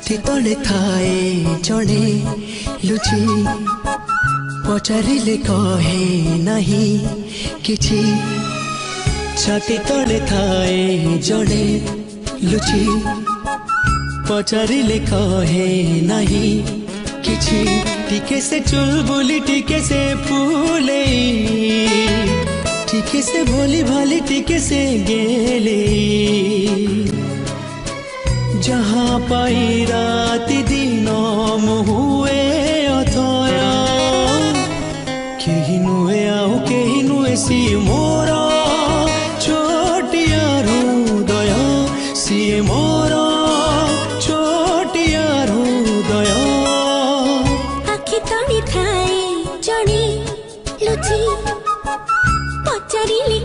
छाती तले थाए जड़े लुची पचारिले कहे नहीं किछि छाती तले थाए जड़े लुची पचारिले कहे नहीं किछि टिके से चुलबुली टिके से फूले टिके से भोली भाली टिके से गेले जहाँ पाई राति दिन मुहुए अथया केही नुहे आउ केही नुहे सी मोरा छोटिया हृदय सी मोरा छोटिया हृदय आखि तले थाए जड़े लुची पचारिले